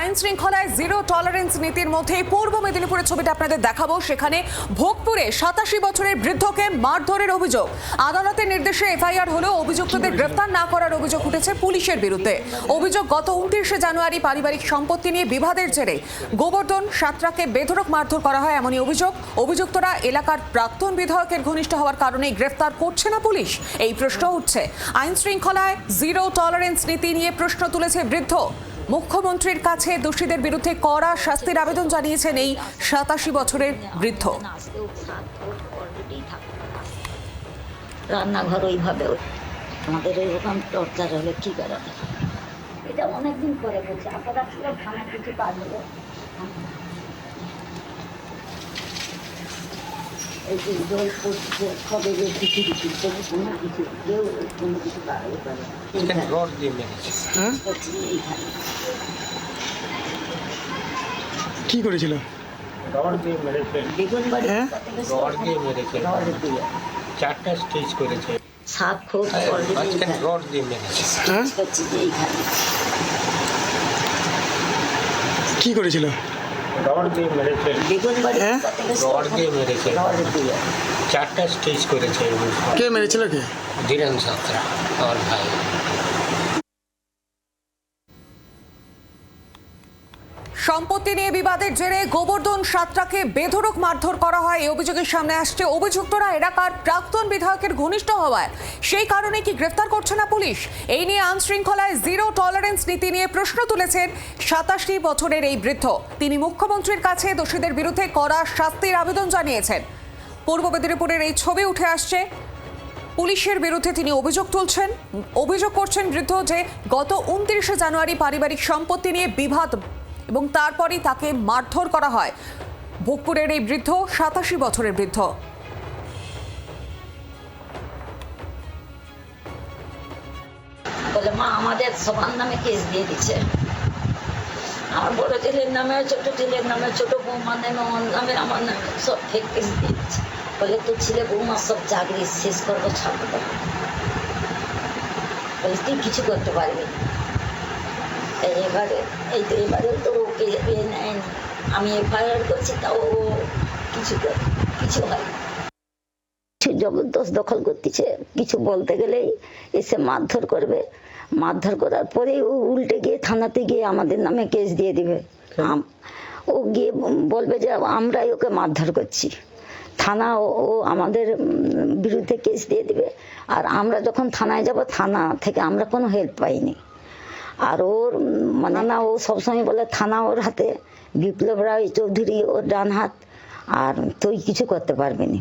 আইন শৃঙ্খলায় zero tolerance নীতির মধ্যে পূর্ব মেদিনীপুরের ছবিটা আপনাদের দেখাবো। সেখানে ভোগপুরে 87 বছরের বৃদ্ধকে মারধরের অভিযোগ। আদালতের নির্দেশে এফআইআর হলেও অভিযুক্তদের গ্রেফতার না করার অভিযোগ উঠেছে পুলিশের বিরুদ্ধে। অভিযোগ, গত 29 জানুয়ারি পারিবারিক সম্পত্তি নিয়ে বিবাদের জেরে গোবর্ধন সাঁতরাকে বেধড়ক মারধর করা হয়, এমনই অভিযোগ। অভিযুক্তরা এলাকার প্রাক্তন বিধায়কের ঘনিষ্ঠ হওয়ার কারণে গ্রেফতার করছে না পুলিশ, এই প্রশ্ন উঠছে। আইন শৃঙ্খলায় জিরো টলারেন্স নীতি নিয়ে প্রশ্ন তুলেছে বৃদ্ধ। মুখ্যমন্ত্রীর কাছে দোষীদের বিরুদ্ধে কড়া শাস্তির আবেদন জানিয়েছেন এই 87 বছরের বৃদ্ধ। রান্নাঘর ওইভাবে আমাদের এরকম টর্চার হলে কি করা যায়? এটা অনেকদিন পরে বলছে, আপনারা খানা কিছু কাজ হলো। এই যে জল পড়ছে, কবে যে কিছু কোনো কিছু কেউ কোনো কিছু কারণে পারে কি করেছিল? বেগুন বাড়ি চারটা স্টেজ করেছে, 7 ফুট রড দিয়ে মেরেছে। কি করেছিল? রড দিয়ে মেরেছে, বেগুন বাড়ি রড দিয়ে মেরেছে। চারটা স্টেজ করেছে। কে মেরেছিল? কে? ধীরেন সাঁতরা, আমার ভাই। সম্পত্তি নিয়ে বিবাদের জেরে গোবর্ধন সাঁতরাকে বেধড়ক মারধর করা হয়, এই অভিযোগের সামনে আসছে। অভিযুক্তরা এলাকার প্রাক্তন বিধায়কের ঘনিষ্ঠ হওয়ায় সেই কারণে কি গ্রেফতার করছে না পুলিশ? এই নিয়ে আইন শৃঙ্খলায় জিরো টলারেন্স নীতি নিয়ে প্রশ্ন তুলেছেন 87 বছরের এই বৃদ্ধ। তিনি মুখ্যমন্ত্রীর কাছে দোষীদের বিরুদ্ধে কড়া শাস্তির আবেদন জানিয়েছেন। পূর্ব মেদিনীপুরের এই ছবি উঠে আসছে। পুলিশের বিরুদ্ধে তিনি অভিযোগ করছেন বৃদ্ধ যে গত 29 জানুয়ারি পারিবারিক সম্পত্তি নিয়ে বিবাদ এবং তারপরই তাকে মারধর করা হয়। ভোগপুরের এই বৃদ্ধ 87 বছরের বৃদ্ধ। বলে, মা আমাদের সবার নামে কেস দিয়ে দিচ্ছে। আমার বড় ছেলের নামে, ছোট ছেলের নামে, ছোট বৌমার নামে, আমার নামে, আমার নামে সব ফেক কেস দিয়ে দিচ্ছে। বলে, তোর ছেলে বৌমা সব চাকরি শেষ করবো, ছাড়বো। বলে, তুই কিছু করতে পারবি। এবারেও তো ওকে নেয়নি। আমি এফআইআর করছি, তাও কিছু হয়। কিছু জবরদস্ত দখল করতেছে, কিছু বলতে গেলেই এসে মারধর করবে। মারধর করার পরেই ও উল্টে গিয়ে থানাতে গিয়ে আমাদের নামে কেস দিয়ে দিবে। ও গিয়ে বলবে যে আমরাই ওকে মারধর করছি। থানা ও আমাদের বিরুদ্ধে কেস দিয়ে দিবে। আর আমরা যখন থানায় যাব, থানা থেকে আমরা কোনো হেল্প পাইনি। আর ওর মানে না, ও সবসময় বলে থানা ওর হাতে, বিপ্লব রায় চৌধুরী ওর ডান হাত, আর তুই কিছু করতে পারবি না।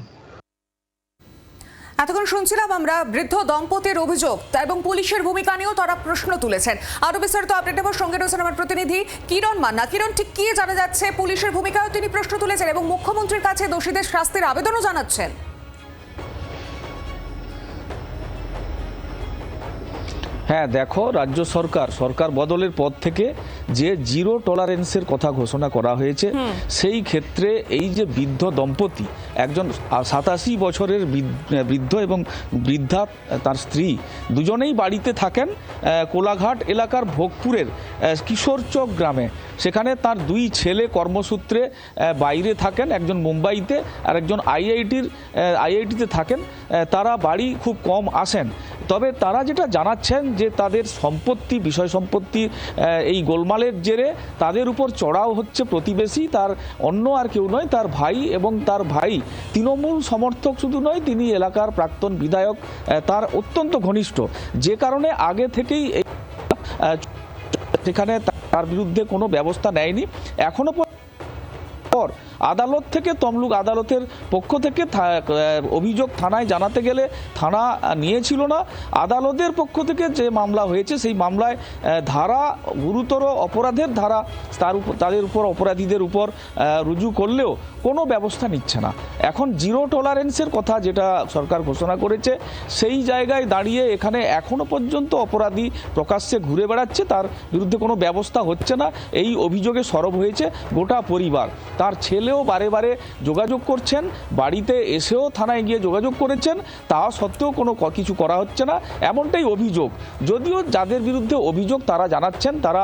এতক্ষণ শুনছিলাম আমরা বৃদ্ধ দম্পতির অভিযোগ এবং পুলিশের ভূমিকা নিয়েও তারা প্রশ্ন তুলেছেন। আরো বিস্তারিত আপডেট নেবার সঙ্গে রয়েছেন আমার প্রতিনিধি কিরণ মান্না। কিরণ, ঠিক কি জানা যাচ্ছে? পুলিশের ভূমিকাও তিনি প্রশ্ন তুলেছেন এবং মুখ্যমন্ত্রীর কাছে দোষীদের শাস্তির আবেদনও জানাচ্ছেন। হ্যাঁ, দেখো, রাজ্য সরকার বদলের পর থেকে যে জিরো টলারেন্সের কথা ঘোষণা করা হয়েছে, সেই ক্ষেত্রে এই যে বৃদ্ধ দম্পতি, একজন 87 বছরের বৃদ্ধ এবং বৃদ্ধা তার স্ত্রী, দুজনেই বাড়িতে থাকেন কোলাঘাট এলাকার ভোগপুরের কিশোরচক গ্রামে। সেখানে তার 2 ছেলে কর্মসূত্রে বাইরে থাকেন, একজন মুম্বাইতে আর একজন আইআইটিতে থাকেন। তারা বাড়ি খুব কম আসেন। তবে তারা যেটা জানাচ্ছেন যে তাদের বিষয় সম্পত্তি এই গোলমালের জেরে তাদের উপর চড়াও হচ্ছে প্রতিবেশী, তার অন্য আর কেউ নয়, তার ভাই। এবং তার ভাই তৃণমূল সমর্থক শুধু নয়, তিনি এলাকার প্রাক্তন বিধায়ক, তার অত্যন্ত ঘনিষ্ঠ। যে কারণে আগে থেকেই সেখানে তার বিরুদ্ধে কোনো ব্যবস্থা নেয়নি। এখনো পর আদালত থেকে, তমলুক আদালতের পক্ষ থেকে অভিযোগ থানায় জানাতে গেলে থানা নিয়েছিল না। আদালতের পক্ষ থেকে যে মামলা হয়েছে, সেই মামলায় গুরুতর অপরাধের ধারা তাদের উপর, অপরাধীদের উপর রুজু করলেও কোনো ব্যবস্থা নিচ্ছে না। এখন জিরো টলারেন্সের কথা যেটা সরকার ঘোষণা করেছে, সেই জায়গায় দাঁড়িয়ে এখানে এখনো পর্যন্ত অপরাধী প্রকাশ্যে ঘুরে বেড়াচ্ছে, তার বিরুদ্ধে কোনো ব্যবস্থা হচ্ছে না। এই অভিযোগে সরব হয়েছে গোটা পরিবার। তার ছেলেও বারে বারে যোগাযোগ করছেন, বাড়িতে এসেও থানায় গিয়ে যোগাযোগ করেছেন, তা সত্ত্বেও কোনো কিছু করা হচ্ছে না, এমনটাই অভিযোগ। যদিও যাদের বিরুদ্ধে অভিযোগ তারা জানাচ্ছেন তারা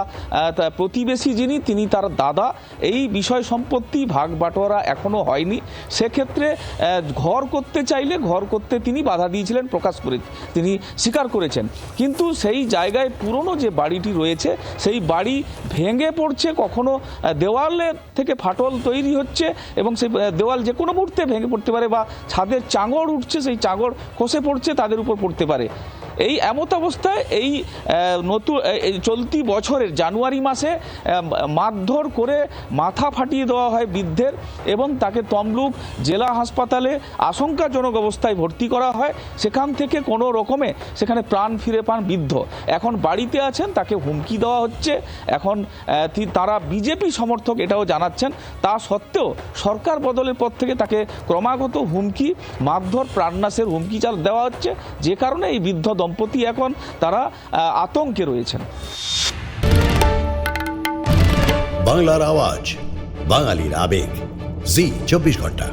প্রতিবেশী যিনি তিনি তার দাদা, এই বিষয় সম্পত্তি ভাগ বাটোয়ারা এখনও হয়নি। সেক্ষেত্রে ঘর করতে চাইলে ঘর করতে তিনি বাধা দিয়েছিলেন, তিনি স্বীকার করেছেন। কিন্তু সেই জায়গায় পুরনো যে বাড়িটি রয়েছে সেই বাড়ি ভেঙে পড়ছে, কখনো দেওয়ালের থেকে ফাটল তৈরি হচ্ছে এবং সেই দেওয়াল যে কোনো মুহূর্তে ভেঙে পড়তে পারে, বা ছাদের চাঙড় উঠছে, সেই চাঙড় খসে পড়ছে, তাদের উপর পড়তে পারে। এই এমত অবস্থায় এই নতুন চলতি বছরের জানুয়ারি মাসে মারধর করে মাথা ফাটিয়ে দেওয়া হয় বৃদ্ধের এবং তাকে তমলুক জেলা হাসপাতালে আশঙ্কাজনক অবস্থায় ভর্তি করা হয়। সেখান থেকে কোনো রকমে সেখানে প্রাণ ফিরে পান বৃদ্ধ। এখন বাড়িতে আছেন, তাকে হুমকি দেওয়া হচ্ছে। এখন তারা বিজেপি সমর্থক এটাও জানাচ্ছেন, তা সত্ত্বেও সরকার বদলের পর থেকে তাকে ক্রমাগত হুমকি, মারধর, প্রাণনাশের হুমকি দেওয়া হচ্ছে, যে কারণে এই বৃদ্ধ দম্পতি এখন তারা আতঙ্কে রয়েছেন। বাংলার আওয়াজ, বাঙালির আবেগ, জি 24 ঘন্টা।